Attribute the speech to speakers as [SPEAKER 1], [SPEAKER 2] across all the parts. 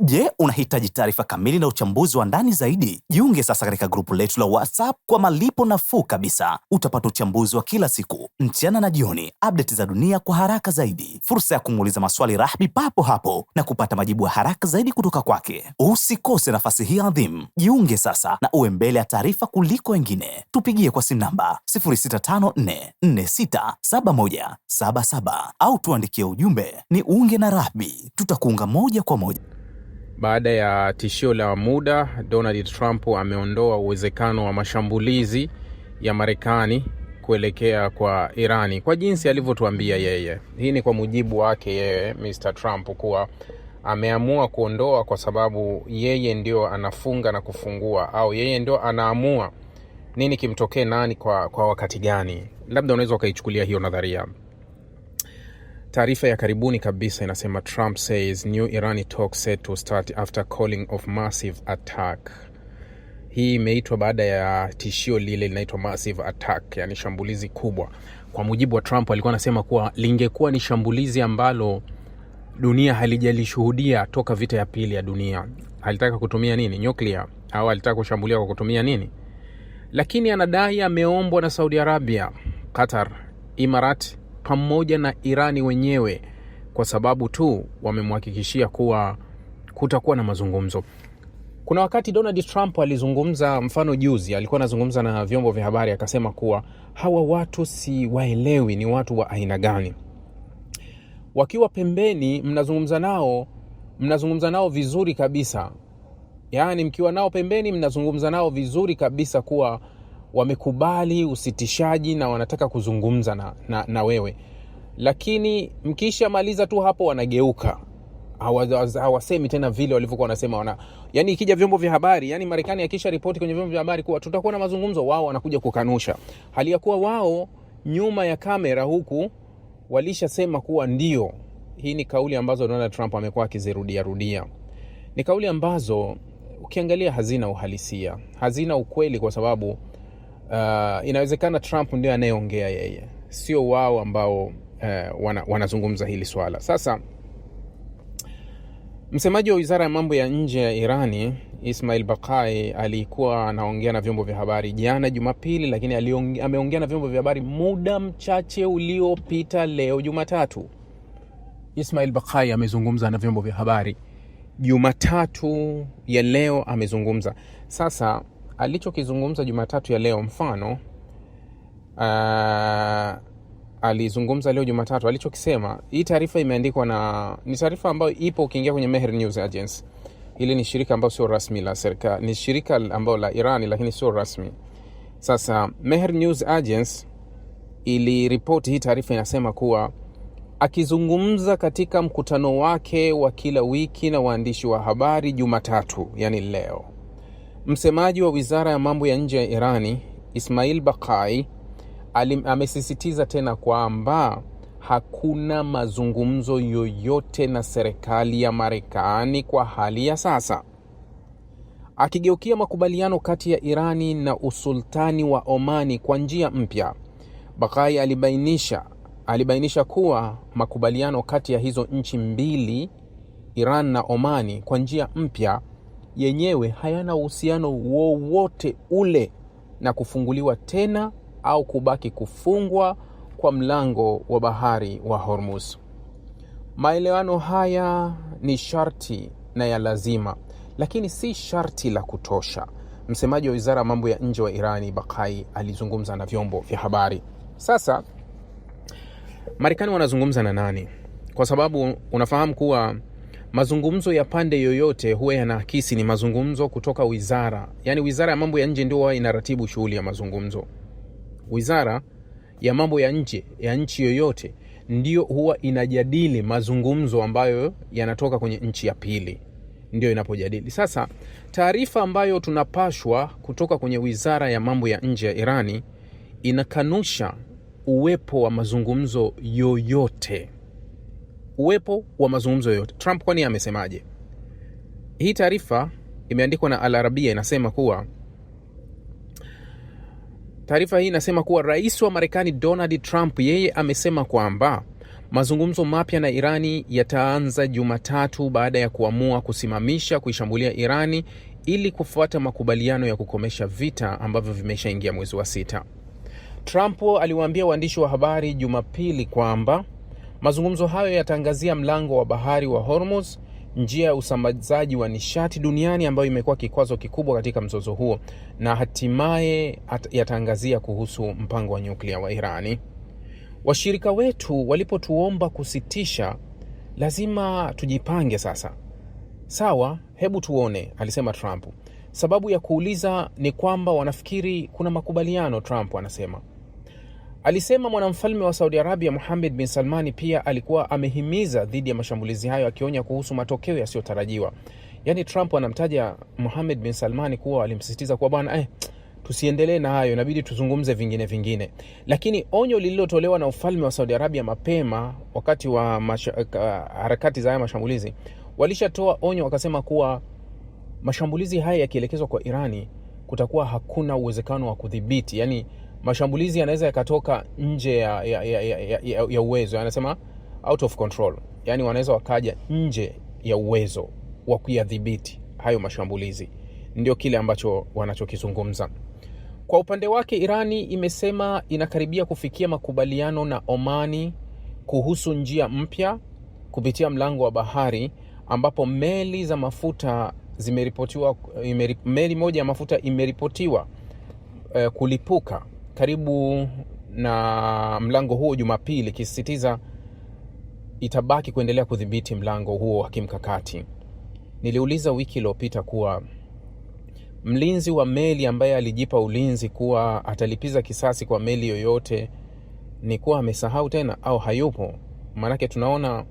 [SPEAKER 1] Je, unahitaji taarifa kamili na uchambuzi wa ndani zaidi? Jiunge sasa katika grupu letu la WhatsApp kwa malipo nafuu kabisa. Utapata uchambuzi wa kila siku, mchana na jioni, update za dunia kwa haraka zaidi, fursa ya kumuuliza maswali Rahby papo hapo na kupata majibu ya haraka zaidi kutoka kwake. Usikose nafasi hii adhimu. Jiunge sasa na uwe mbele ya taarifa kuliko wengine. Tupigie kwa simu namba 0654467177 au tuandikie ujumbe ni unge na Rahby. Tutakuunga moja kwa moja.
[SPEAKER 2] Baada ya tishio la muda, Donald Trump ameondoa uwezekano wa mashambulizi ya Marekani kuelekea kwa Irani kwa jinsi alivyotuambia yeye. Hii ni kwa mujibu wake yeye Mr. Trump, kuwa ameamua kuondoa kwa sababu yeye ndio anafunga na kufungua, au yeye ndio anaamua nini kimtokee nani kwa wakati gani. Labda unaweza ukaichukulia hiyo nadharia. Taarifa ya karibuni kabisa inasema Trump says new Irani talks set to start after calling of massive attack. Hii imeitwa baada ya tishio lile linaitwa massive attack, yani shambulizi kubwa. Kwa mujibu wa Trump, alikuwa anasema kuwa lingekuwa ni shambulizi ambalo dunia halijalishuhudia toka vita ya pili ya dunia. Alitaka kutumia nini? Nuclear, au alitaka kushambulia kwa kutumia nini? Lakini anadai ameombwa na Saudi Arabia, Qatar, Imarati pamoja na Irani wenyewe, kwa sababu tu wamemhakikishia kuwa kutakuwa na mazungumzo. Kuna wakati Donald Trump alizungumza, mfano juzi alikuwa anazungumza na vyombo vya habari, akasema kuwa hawa watu si waelewi ni watu wa aina gani. Wakiwa pembeni mnazungumza nao vizuri kabisa. Yaani mkiwa nao pembeni mnazungumza nao vizuri kabisa kuwa wamekubali usitishaji na wanataka kuzungumza na wewe. Lakini mkisha maliza tu hapo wanageuka. Hawasemi tena vile walivyokuwa wanasema. Yaani ikija vyombo vya habari, yani Marekani akisha ripoti kwenye vyombo vya habari kuwa tutakuwa na mazungumzo, wao wanakuja kukanusha. Hali ya kuwa wao nyuma ya kamera huku walishasema kuwa ndio. Hii ni kauli ambazo Donald Trump amekuwa akizirudia. Ni kauli ambazo ukiangalia hazina uhalisia, hazina ukweli, kwa sababu inawezekana Trump ndio anayeongea yeye, sio wao ambao wanazungumza hili swala. Sasa msemaji wa Wizara ya Mambo ya Nje ya Irani, Ismail Baqai, alikuwa anaongea na vyombo vya habari jana Jumapili, lakini ameongea na vyombo vya habari muda mchache uliopita leo Jumatatu. Ismail Baqai amezungumza na vyombo vya habari Jumatatu ya leo amezungumza. Sasa alichokizungumza Jumatatu ya leo, mfano alizungumza leo Jumatatu, alichokisema, hii taarifa imeandikwa ni taarifa ambayo ipo ukiingia kwenye Mehr News Agency. Hili ni shirika ambalo sio rasmi la serikali, ni shirika ambalo la Irani lakini sio rasmi. Sasa Mehr News Agency iliripoti hii taarifa, inasema kuwa akizungumza katika mkutano wake wa kila wiki na waandishi wa habari Jumatatu, yani leo, msemaji wa Wizara ya Mambo ya Nje ya Irani, Ismail Baqai, amesisitiza tena kwamba hakuna mazungumzo yoyote na serikali ya Marekani kwa hali ya sasa. Akigeukia makubaliano kati ya Irani na usultani wa Omani kwa njia mpya, Baqai alibainisha kuwa makubaliano kati ya hizo nchi mbili, Iran na Omani, kwa njia mpya yenyewe hayana uhusiano wowote ule na kufunguliwa tena au kubaki kufungwa kwa mlango wa bahari wa Hormuz. Maelewano haya ni sharti na ya lazima, lakini si sharti la kutosha. Msemaji wa Wizara ya Mambo ya Nje wa Irani, Baqai, alizungumza na vyombo vya habari. Sasa Marekani wanazungumza na nani? Kwa sababu unafahamu kuwa mazungumzo ya pande yoyote huwa yanaakisi ni mazungumzo kutoka wizara. Yani Wizara ya Mambo ya Nje ndio huwa inaratibu shughuli ya mazungumzo. Wizara ya Mambo ya Nje ya nchi yoyote ndio huwa inajadili mazungumzo ambayo yanatoka kwenye nchi ya pili, ndio inapojadili. Sasa taarifa ambayo tunapashwa kutoka kwenye Wizara ya Mambo ya Nje ya Irani inakanusha uwepo wa mazungumzo yoyote. Trump kwani amesemaje? Hii taarifa imeandikwa na Al Arabia, inasema kuwa Taarifa hii inasema kuwa rais wa Marekani Donald Trump yeye amesema kwamba Mazungumzo mapya na Irani yataanza Jumatatu baada ya kuamua kusimamisha kuishambulia Irani ili kufuata makubaliano ya kukomesha vita ambavyo vimeshaingia mwezi wa 6. Trump aliwaambia waandishi wa habari Jumapili kwamba mazungumzo hayo yataangazia mlango wa bahari wa Hormuz, njia ya usambazaji wa nishati duniani ambayo imekuwa kikwazo kikubwa katika mzozo huo, na hatimaye yataangazia kuhusu mpango wa nyuklia wa Irani. Washirika wetu walipotuomba kusitisha, lazima tujipange sasa. Sawa, hebu tuone, alisema Trump. Sababu ya kuuliza ni kwamba wanafikiri kuna makubaliano, Trump anasema. Alisema mwanamfalme wa Saudi Arabia Mohammed bin Salmani pia alikuwa amehimiza dhidi ya mashambulizi hayo, akionya kuhusu matokeo yasiyotarajiwa. Yaani Trump anamtaja Mohammed bin Salmani kuwa alimsisitiza kuwa bwana tusiendelee na hayo, inabidi tuzungumze vingine. Lakini onyo lililotolewa na ufalme wa Saudi Arabia mapema wakati wa harakati za haya mashambulizi, walishatoa onyo wakasema kuwa mashambulizi haya yakielekezwa kwa Irani kutakuwa hakuna uwezekano wa kudhibiti. Yaani mashambulizi yanaweza yakatoka nje ya uwezo, anasema out of control. Yaani wanaweza wakaja nje ya uwezo wa kuyadhibiti hayo mashambulizi. Ndio kile ambacho wanachokizungumza. Kwa upande wake, Irani imesema inakaribia kufikia makubaliano na Omani kuhusu njia mpya kupitia mlango wa bahari, ambapo meli za mafuta zimeripotiwa, meli moja ya mafuta imeripotiwa kulipuka karibu na mlango huo Jumapili, ikisisitiza itabaki kuendelea kudhibiti mlango huo wa kimkakati. Niliuliza wiki iliyopita kuwa mlinzi wa meli ambaye alijipa ulinzi kuwa atalipiza kisasi kwa meli yoyote ni kuwa amesahau tena au hayupo. Maanake tunaona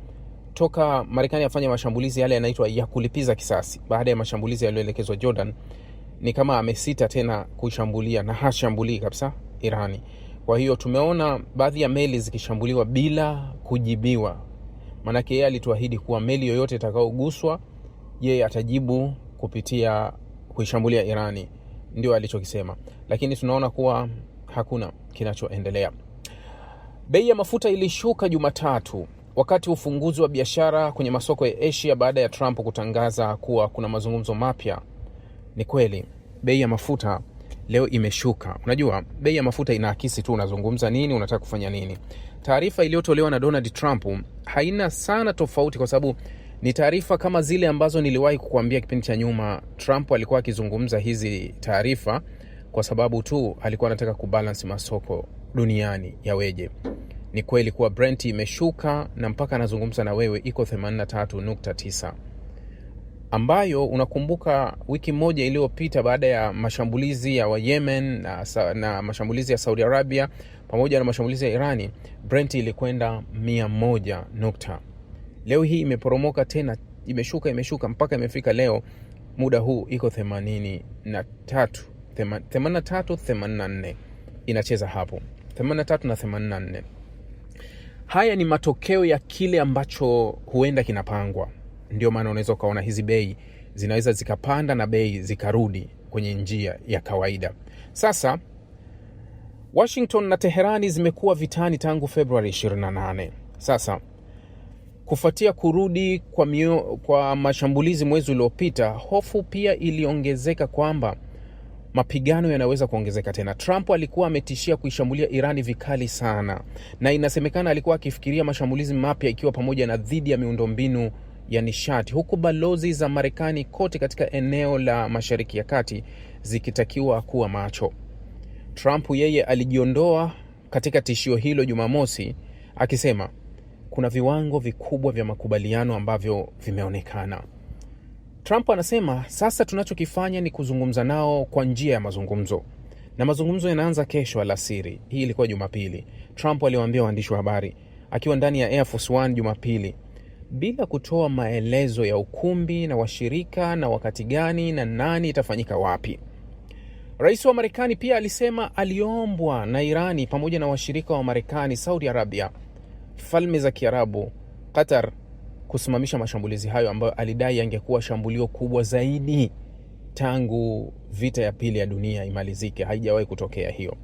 [SPEAKER 2] toka Marekani afanya mashambulizi yale yanaitwa ya kulipiza kisasi baada ya mashambulizi yaliyoelekezwa Jordan, ni kama amesita tena kushambulia na hashambulii kabisa Irani. Kwa hiyo tumeona baadhi ya meli zikishambuliwa bila kujibiwa. Maanake yeye alituahidi kuwa meli yoyote itakayoguswa yeye atajibu kupitia kuishambulia Irani. Ndio alichokisema. Lakini tunaona kuwa hakuna kinachoendelea. Bei ya mafuta ilishuka Jumatatu wakati ufunguzi wa biashara kwenye masoko ya Asia baada ya Trump kutangaza kuwa kuna mazungumzo mapya. Ni kweli, bei ya mafuta leo imeshuka. Unajua, bei ya mafuta inaakisi tu unazungumza nini, unataka kufanya nini. Taarifa iliyotolewa na Donald Trump haina sana tofauti, kwa sababu ni taarifa kama zile ambazo niliwahi kukuambia kipindi cha nyuma. Trump alikuwa akizungumza hizi taarifa kwa sababu tu alikuwa anataka kubalance masoko duniani yaweje. Ni kweli kuwa Brent imeshuka na mpaka anazungumza na wewe iko 83.9, ambayo unakumbuka wiki moja iliyopita baada ya mashambulizi ya wa Yemen na mashambulizi ya Saudi Arabia pamoja na mashambulizi ya Irani, Brent ilikwenda 100. Leo hii imeporomoka tena, imeshuka mpaka imefika leo muda huu iko 83.84, inacheza hapo 83 na 84. Haya ni matokeo ya kile ambacho huenda kinapangwa. Ndio maana unaweza ukaona hizi bei zinaweza zikapanda na bei zikarudi kwenye njia ya kawaida. Sasa Washington na Teherani zimekuwa vitani tangu Februari 28. Sasa kufuatia kurudi kwa mashambulizi mwezi uliopita, hofu pia iliongezeka kwamba mapigano yanaweza kuongezeka tena. Trump alikuwa ametishia kuishambulia Irani vikali sana, na inasemekana alikuwa akifikiria mashambulizi mapya ikiwa pamoja na dhidi ya miundombinu ya nishati, huku balozi za Marekani kote katika eneo la Mashariki ya Kati zikitakiwa kuwa macho. Trump yeye alijiondoa katika tishio hilo Jumamosi, akisema kuna viwango vikubwa vya makubaliano ambavyo vimeonekana. Trump anasema sasa tunachokifanya ni kuzungumza nao kwa njia ya mazungumzo, na mazungumzo yanaanza kesho alasiri. Hii ilikuwa Jumapili. Trump aliwaambia waandishi wa habari akiwa ndani ya Air Force One Jumapili, bila kutoa maelezo ya ukumbi na washirika na wakati gani na nani itafanyika wapi. Rais wa Marekani pia alisema aliombwa na Irani pamoja na washirika wa Marekani, Saudi Arabia, Falme za Kiarabu, Qatar, kusimamisha mashambulizi hayo ambayo alidai yangekuwa shambulio kubwa zaidi tangu vita ya pili ya dunia imalizike. Haijawahi kutokea hiyo.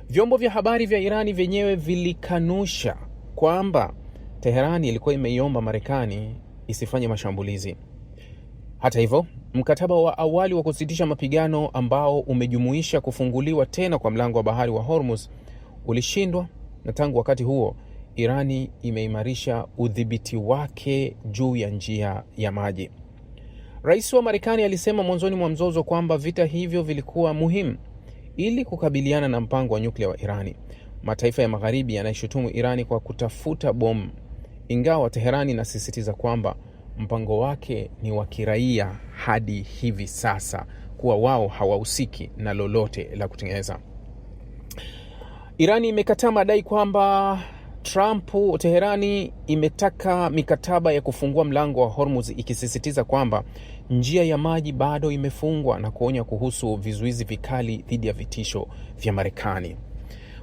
[SPEAKER 2] Vyombo vya habari vya Irani vyenyewe vilikanusha kwamba Teherani ilikuwa imeiomba Marekani isifanye mashambulizi. Hata hivyo, mkataba wa awali wa kusitisha mapigano ambao umejumuisha kufunguliwa tena kwa mlango wa bahari wa Hormuz ulishindwa, na tangu wakati huo Irani imeimarisha udhibiti wake juu ya njia ya maji. Rais wa Marekani alisema mwanzoni mwa mzozo kwamba vita hivyo vilikuwa muhimu ili kukabiliana na mpango wa nyuklia wa Irani. Mataifa ya magharibi yanaishutumu Irani kwa kutafuta bomu, ingawa Teherani inasisitiza kwamba mpango wake ni wa kiraia hadi hivi sasa, kuwa wao hawahusiki na lolote la kutengeneza. Irani imekataa madai kwamba Teherani imetaka mikataba ya kufungua mlango wa Hormuz, ikisisitiza kwamba njia ya maji bado imefungwa na kuonya kuhusu vizuizi vikali dhidi ya vitisho vya Marekani.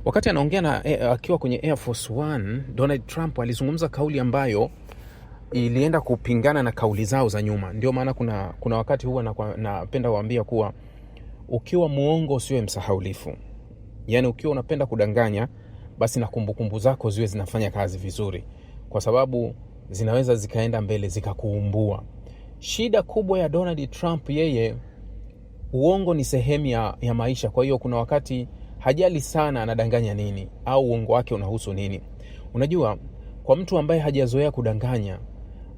[SPEAKER 2] Wakati anaongea akiwa kwenye Air Force One, Donald Trump alizungumza kauli ambayo ilienda kupingana na kauli zao za nyuma. Ndio maana kuna wakati huwa napenda kuambia kuwa ukiwa muongo usiwe msahaulifu. Yaani ukiwa unapenda kudanganya, basi na kumbukumbu zako ziwe zinafanya kazi vizuri, kwa sababu zinaweza zikaenda mbele zikakuumbua. Shida kubwa ya Donald Trump, yeye uongo ni sehemu ya maisha. Kwa hiyo kuna wakati hajali sana anadanganya nini au uongo wake unahusu nini. Unajua, kwa mtu ambaye hajazoea kudanganya,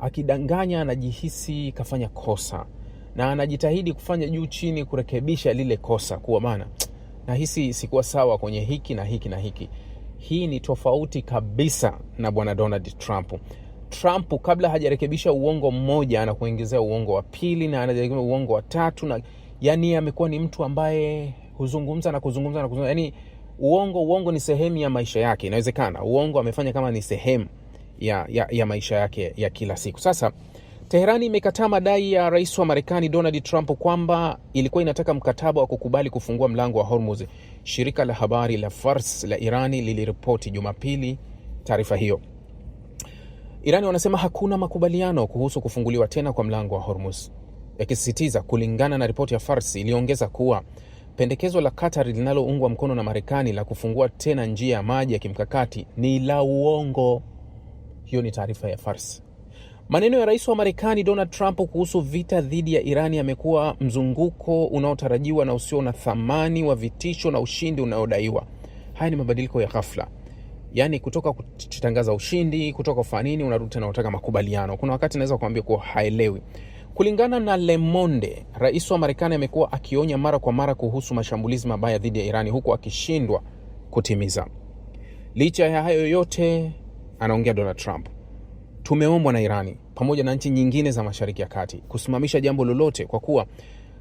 [SPEAKER 2] akidanganya anajihisi kafanya kosa na anajitahidi kufanya juu chini kurekebisha lile kosa, kuwa maana nahisi sikuwa sawa kwenye hiki na hiki na hiki. Hii ni tofauti kabisa na bwana Donald Trump. Trump kabla hajarekebisha uongo mmoja anakuongezea uongo wa pili na anarekebisha uongo wa tatu, na yani amekuwa ni mtu ambaye huzungumza na kuzungumza na kuzungumza. Yani uongo ni sehemu ya maisha yake. Inawezekana uongo amefanya kama ni sehemu ya maisha yake ya kila siku. Sasa Teherani imekataa madai ya rais wa Marekani Donald Trump kwamba ilikuwa inataka mkataba wa kukubali kufungua mlango wa Hormuz. Shirika la habari la Fars la Irani liliripoti Jumapili taarifa hiyo. Irani wanasema hakuna makubaliano kuhusu kufunguliwa tena kwa mlango wa Hormuz, yakisisitiza. Kulingana na ripoti ya Fars, iliongeza kuwa pendekezo la Qatar linaloungwa mkono na Marekani la kufungua tena njia ya maji ya kimkakati ni la uongo. Hiyo ni taarifa ya Fars. Maneno ya rais wa Marekani Donald Trump kuhusu vita dhidi ya Irani yamekuwa mzunguko unaotarajiwa na usio na thamani wa vitisho na ushindi unaodaiwa. Haya ni mabadiliko ya ghafla. Yaani kutoka kutangaza ushindi, kutoka kufanya nini, unarudi tena unataka makubaliano. Kuna wakati naweza kuambia kuwa haelewi. Kulingana na Le Monde, rais wa Marekani amekuwa akionya mara kwa mara kuhusu mashambulizi mabaya dhidi ya Irani, huku akishindwa kutimiza. Licha ya hayo yote, anaongea Donald Trump, tumeombwa na Irani pamoja na nchi nyingine za Mashariki ya Kati kusimamisha jambo lolote kwa kuwa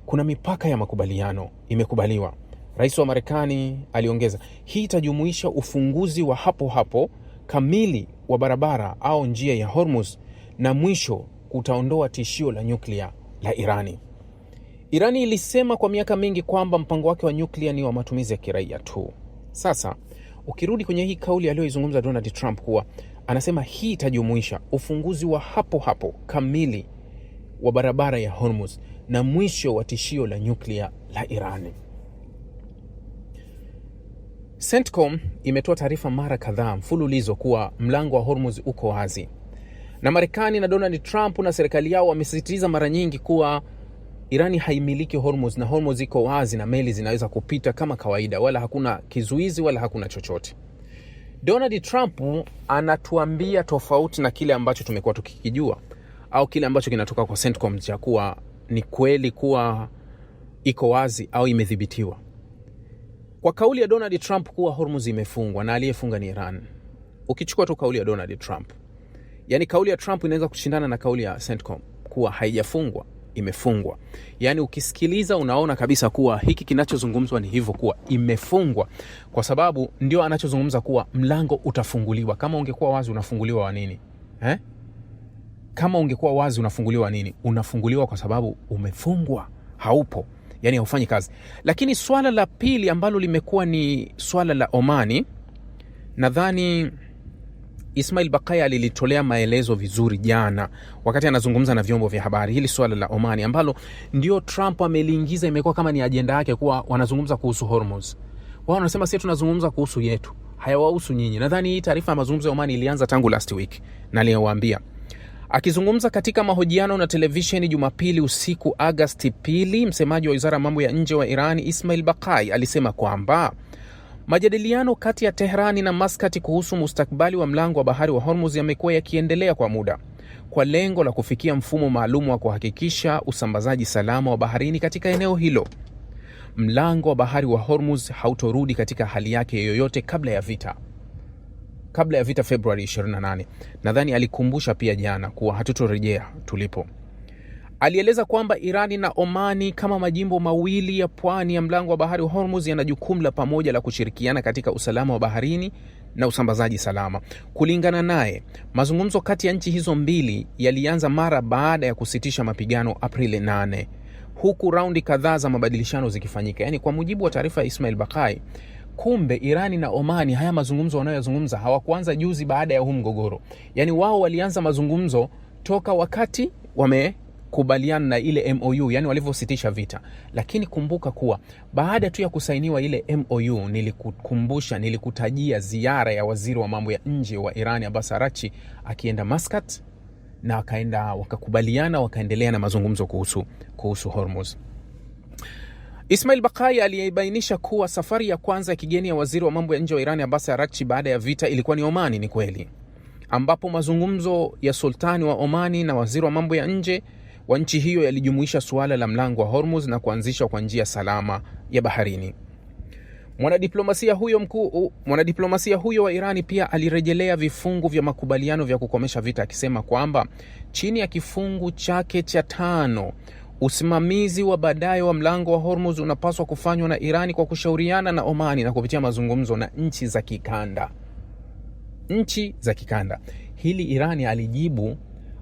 [SPEAKER 2] kuna mipaka ya makubaliano imekubaliwa. Rais wa Marekani aliongeza, hii itajumuisha ufunguzi wa hapo kamili wa barabara au njia ya Hormuz, na mwisho kutaondoa tishio la nyuklia la Irani. Irani ilisema kwa miaka mingi kwamba mpango wake wa nyuklia ni wa matumizi ya kiraia tu. Sasa ukirudi kwenye hii kauli aliyoizungumza Donald Trump, kuwa anasema hii itajumuisha ufunguzi wa hapo kamili wa barabara ya Hormuz na mwisho wa tishio la nyuklia la Irani. CENTCOM imetoa taarifa mara kadhaa mfululizo kuwa mlango wa Hormuz uko wazi, na Marekani na Donald Trump na serikali yao wamesisitiza mara nyingi kuwa Irani haimiliki Hormuz na Hormuz iko wazi na meli zinaweza kupita kama kawaida, wala hakuna kizuizi wala hakuna chochote. Donald Trump anatuambia tofauti na kile ambacho tumekuwa tukikijua au kile ambacho kinatoka kwa CENTCOM cha kuwa ni kweli kuwa iko wazi au imedhibitiwa. Kwa kauli ya Donald Trump kuwa Hormuz imefungwa na aliyefunga ni Iran, ukichukua tu kauli ya Donald Trump, yani kauli ya Trump inaweza kushindana na kauli ya CENTCOM kuwa haijafungwa, imefungwa. Yani ukisikiliza unaona kabisa kuwa hiki kinachozungumzwa ni hivyo, kuwa imefungwa, kwa sababu ndio anachozungumza kuwa mlango utafunguliwa. Kama ungekuwa wazi unafunguliwa wa nini? Kama ungekuwa wazi unafunguliwa wa nini? Unafunguliwa kwa sababu umefungwa, haupo, yani haufanyi kazi. Lakini swala la pili ambalo limekuwa ni swala la Omani, nadhani Ismail Baqai lilitolea maelezo vizuri jana wakati anazungumza na vyombo vya habari. Hili swala la Omani ambalo ndio Trump ameliingiza, imekuwa kama ni ajenda yake kuwa wanazungumza kuhusu Hormuz. Wao wanasema sisi tunazungumza kuhusu yetu. hayawahusu nyinyi. Nadhani hii taarifa ya mazungumzo ya Oman ilianza tangu last week na niliwaambia. Akizungumza katika mahojiano na televisheni Jumapili usiku Agosti 2, msemaji wa Wizara ya Mambo ya Nje wa Iran Ismail Baqai alisema kwamba majadiliano kati ya Teherani na Muscat kuhusu mustakabali wa mlango wa bahari wa Hormuz yamekuwa yakiendelea kwa muda kwa lengo la kufikia mfumo maalum wa kuhakikisha usambazaji salama wa baharini katika eneo hilo. Mlango wa bahari wa Hormuz hautorudi katika hali yake yoyote kabla ya vita Februari 28. Nadhani alikumbusha pia jana kuwa hatutorejea tulipo. Alieleza kwamba Irani na Omani kama majimbo mawili ya pwani ya mlango wa bahari wa Hormuz yana jukumu la pamoja la kushirikiana katika usalama wa baharini na usambazaji salama. Kulingana naye, mazungumzo kati ya nchi hizo mbili yalianza mara baada ya kusitisha mapigano Aprili 8, huku raundi kadhaa za mabadilishano zikifanyika. Yani kwa mujibu wa taarifa ya Ismail Baqai, kumbe Irani na Omani haya mazungumzo wanayozungumza hawakuanza juzi baada ya huu mgogoro. Yani wao walianza mazungumzo toka wakati wamekubaliana na ile MOU, yani walivyositisha vita. Lakini kumbuka kuwa baada tu ya kusainiwa ile MOU, nilikutajia ziara ya waziri wa mambo ya nje wa Irani Abbas Araghchi akienda Muscat, na wakakubaliana wakaendelea na mazungumzo kuhusu Hormuz. Ismail Baqai aliyebainisha kuwa safari ya kwanza ya kigeni ya waziri wa mambo ya nje wa Irani Abbas Araghchi baada ya vita ilikuwa ni Omani. Ni kweli, ambapo mazungumzo ya sultani wa Omani na waziri wa mambo ya nje wa nchi hiyo yalijumuisha suala la mlango wa Hormuz na kuanzishwa kwa njia salama ya baharini. Mwanadiplomasia huyo wa Irani pia alirejelea vifungu vya makubaliano vya kukomesha vita, akisema kwamba chini ya kifungu chake cha 5, usimamizi wa baadaye wa mlango wa Hormuz unapaswa kufanywa na Irani kwa kushauriana na Omani na kupitia mazungumzo na nchi za kikanda. Hili Irani alijibu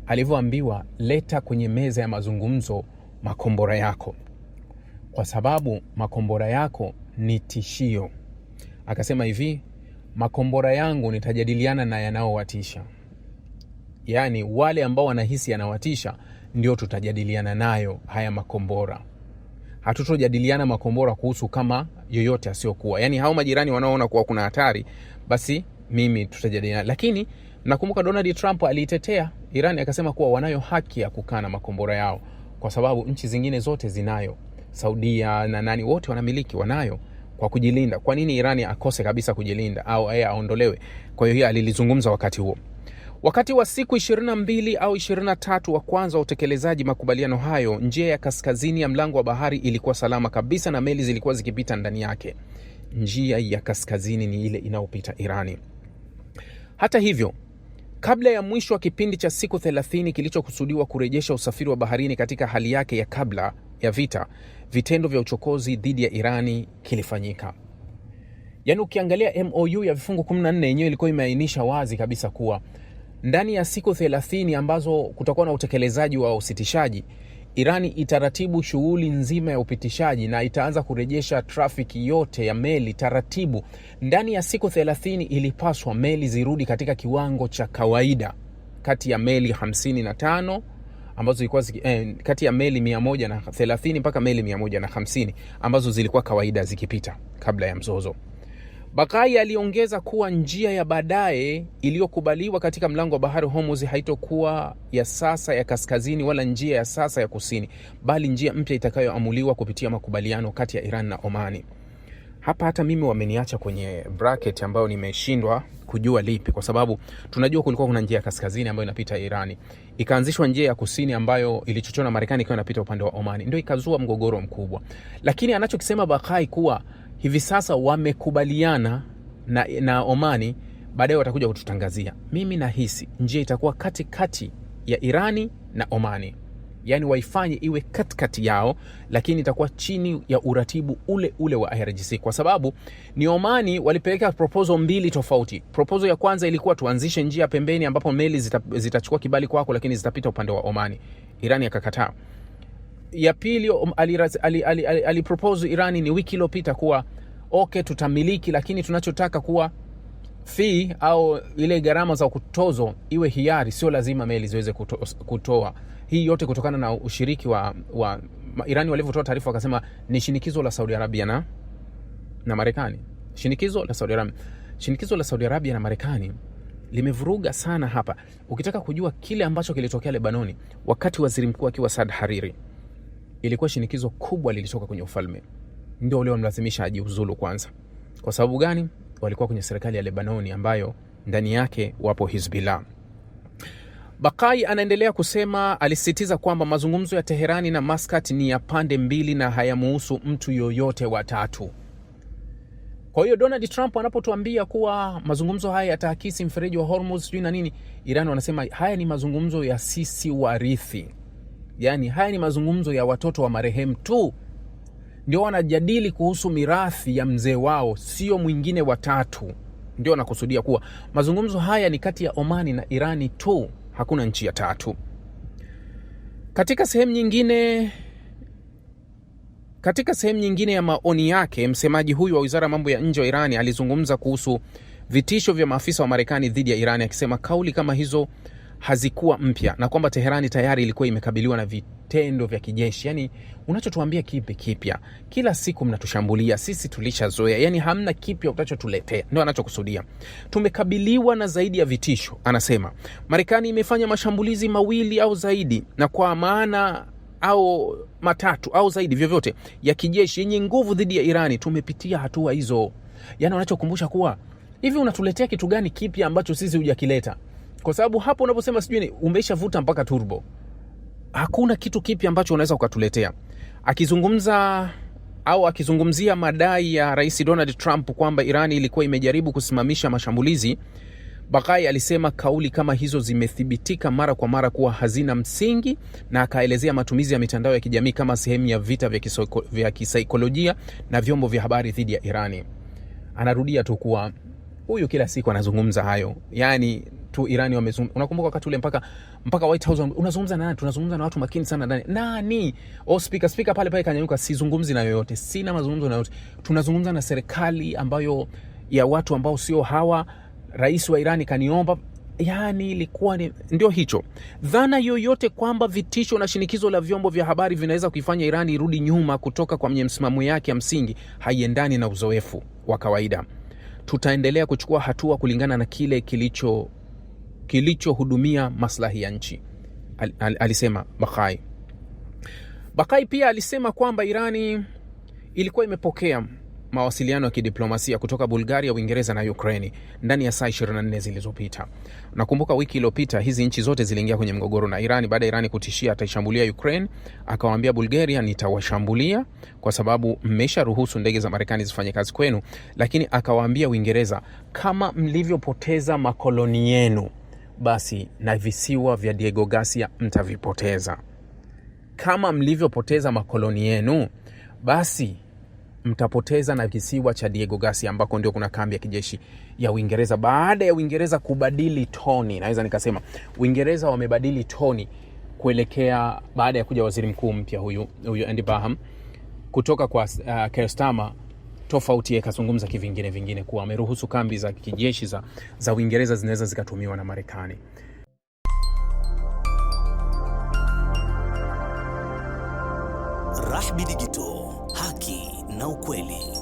[SPEAKER 2] alivyoambiwa, leta kwenye meza ya mazungumzo makombora yako, kwa sababu makombora yako ni tishio. Akasema hivi, makombora yangu nitajadiliana na yanaowatisha. Yani wale ambao wanahisi yanawatisha ndio tutajadiliana nayo haya makombora. Hatutojadiliana makombora kuhusu kama yoyote asiokuwa. Yani hao majirani wanaoona kuwa kuna hatari, basi mimi tutajadiliana. Lakini nakumbuka Donald Trump aliitetea Irani, akasema kuwa wanayo haki ya kukana makombora yao kwa sababu nchi zingine zote zinayo. Saudia na nani wote wanamiliki, wanayo kwa kujilinda. Kwa nini Irani akose kabisa kujilinda au aondolewe? Kwa hiyo alilizungumza wakati huo. Wakati wa siku 22 au 23 wa kwanza wa utekelezaji makubaliano hayo, njia ya kaskazini ya mlango wa bahari ilikuwa salama kabisa na meli zilikuwa zikipita ndani yake. Njia ya kaskazini ni ile inayopita Irani. Hata hivyo, kabla ya mwisho wa kipindi cha siku 30 kilichokusudiwa kurejesha usafiri wa baharini katika hali yake ya kabla ya vita, vitendo vya uchokozi dhidi ya Irani kilifanyika. Yani ukiangalia MOU ya vifungu 14 yenyewe ilikuwa imeainisha wazi kabisa kuwa ndani ya siku 30 ambazo kutakuwa na utekelezaji wa usitishaji, Irani itaratibu shughuli nzima ya upitishaji na itaanza kurejesha trafiki yote ya meli taratibu. Ndani ya siku 30 ilipaswa meli zirudi katika kiwango cha kawaida, kati ya meli 55 ambazo zilikuwa kati ya meli 130 mpaka meli 150 ambazo zilikuwa kawaida zikipita kabla ya mzozo. Baqai aliongeza kuwa njia ya baadaye iliyokubaliwa katika mlango wa bahari Hormuz haitokuwa ya sasa ya kaskazini wala njia ya sasa ya kusini, bali njia mpya itakayoamuliwa kupitia makubaliano kati ya Iran na Omani. Hapa hata mimi wameniacha kwenye bracket ambayo nimeshindwa kujua lipi, kwa sababu tunajua kulikuwa kuna njia ya kaskazini ambayo inapita Irani. Ikaanzishwa njia ya kusini ambayo ilichochewa na Marekani ikiwa inapita upande wa Omani. Ndio ikazua mgogoro mkubwa. Lakini anachokisema Baqai kuwa hivi sasa wamekubaliana na Omani, baadaye watakuja kututangazia. Mimi nahisi njia itakuwa katikati ya Irani na Omani. Yani waifanye iwe katikati yao, lakini itakuwa chini ya uratibu ule wa IRGC, kwa sababu ni Omani walipeleka proposal mbili tofauti. Proposal ya kwanza ilikuwa tuanzishe njia pembeni ambapo meli zitachukua kibali kwako lakini zitapita upande wa Omani. Irani akakataa. Ya pili alipropose Irani ni wiki iliyopita kuwa okay, tutamiliki lakini tunachotaka kuwa fee au ile gharama za kutozo iwe hiari, sio lazima meli ziweze kutoa. Hii yote kutokana na ushiriki wa Irani walivyotoa taarifa wakasema ni shinikizo la Saudi Arabia na Marekani. Shinikizo la Saudi Arabia. shinikizo la Saudi Arabia na Marekani limevuruga sana hapa. Ukitaka kujua kile ambacho kilitokea Lebanoni wakati waziri mkuu akiwa Saad Hariri, ilikuwa shinikizo kubwa lilitoka kwenye ufalme, ndio wale wamlazimisha ajiuzulu kwanza. Kwa sababu gani? Walikuwa kwenye serikali ya Lebanoni ambayo ndani yake wapo Hizbullah. Bakai anaendelea kusema, alisisitiza kwamba mazungumzo ya Teherani na Muscat ni ya pande mbili na hayamuhusu mtu yoyote watatu. Kwa hiyo Donald Trump anapotuambia kuwa mazungumzo haya yataakisi mfereji wa Hormuz sijui na nini, Iran wanasema haya ni mazungumzo ya sisi warithi. Yani haya ni mazungumzo ya watoto wa marehemu tu. Ndio wanajadili kuhusu mirathi ya mzee wao, sio mwingine watatu. Ndio wanakusudia kuwa mazungumzo haya ni kati ya Omani na Irani tu, hakuna nchi ya tatu. Katika sehemu nyingine ya maoni yake, msemaji huyu wa Wizara ya Mambo ya Nje wa Irani alizungumza kuhusu vitisho vya maafisa wa Marekani dhidi ya Irani, akisema kauli kama hizo hazikuwa mpya na kwamba Teherani tayari ilikuwa imekabiliwa na vitendo vya kijeshi. Yani unachotuambia kipi kipya? Kila siku mnatushambulia, sisi tulishazoea. Yani hamna kipya utachotuletea. Ndio anachokusudia. Tumekabiliwa na zaidi ya vitisho, anasema. Marekani imefanya mashambulizi mawili au zaidi, na kwa maana au matatu au zaidi vyovyote ya kijeshi yenye nguvu dhidi ya Irani. Tumepitia hatua hizo. Yani wanachokumbusha kuwa hivi unatuletea kitu gani kipya ambacho sisi hujakileta? Kwa sababu hapo unaposema sijui umeshavuta mpaka turbo, hakuna kitu kipya ambacho unaweza ukatuletea. Akizungumzia madai ya Rais Donald Trump kwamba Irani ilikuwa imejaribu kusimamisha mashambulizi, Bakai alisema kauli kama hizo zimethibitika mara kwa mara kuwa hazina msingi, na akaelezea matumizi ya mitandao ya kijamii kama sehemu ya vita vya kisaikolojia na vyombo vya habari dhidi ya Irani. Anarudia tu kuwa huyu kila siku anazungumza hayo. Yani tu Irani wamezungumza. Unakumbuka wakati ule mpaka White House unazungumza na nani? Tunazungumza na watu makini sana ndani. Nani? Speaker pale kanyanyuka, sizungumzi na yoyote. Sina mazungumzo na yoyote. Tunazungumza na serikali ambayo ya watu ambao sio hawa. Rais wa Irani kaniomba. Yani ilikuwa ndio hicho. Dhana yoyote kwamba vitisho na shinikizo la vyombo vya habari vinaweza kuifanya Irani irudi nyuma kutoka kwa msimamo yake ya msingi haiendani na uzoefu wa kawaida. Tutaendelea kuchukua hatua kulingana na kile kilichohudumia maslahi ya nchi, alisema Bakai. Bakai pia alisema kwamba Irani ilikuwa imepokea mawasiliano ya kidiplomasia kutoka Bulgaria, Uingereza na Ukraine ndani ya saa 24 zilizopita. Nakumbuka wiki iliyopita hizi nchi zote ziliingia kwenye mgogoro na Irani baada ya Irani kutishia ataishambulia Ukraine. Akawaambia Bulgaria, nitawashambulia kwa sababu mmesharuhusu ndege za Marekani zifanye kazi kwenu. Lakini akawaambia Uingereza, kama mlivyopoteza makoloni yenu, basi na visiwa vya Diego Garcia mtavipoteza. Kama mlivyopoteza makoloni yenu, basi mtapoteza na kisiwa cha Diego Garcia ambako ndio kuna kambi ya kijeshi ya Uingereza. Baada ya Uingereza kubadili toni, naweza nikasema Uingereza wamebadili toni kuelekea baada ya kuja waziri mkuu mpya huyu Andy Burnham kutoka kwa Keir Starmer, tofauti yakazungumza kivingine kuwa ameruhusu kambi za kijeshi za Uingereza zinaweza zikatumiwa na Marekani.
[SPEAKER 1] Rahby Digital, haki na ukweli.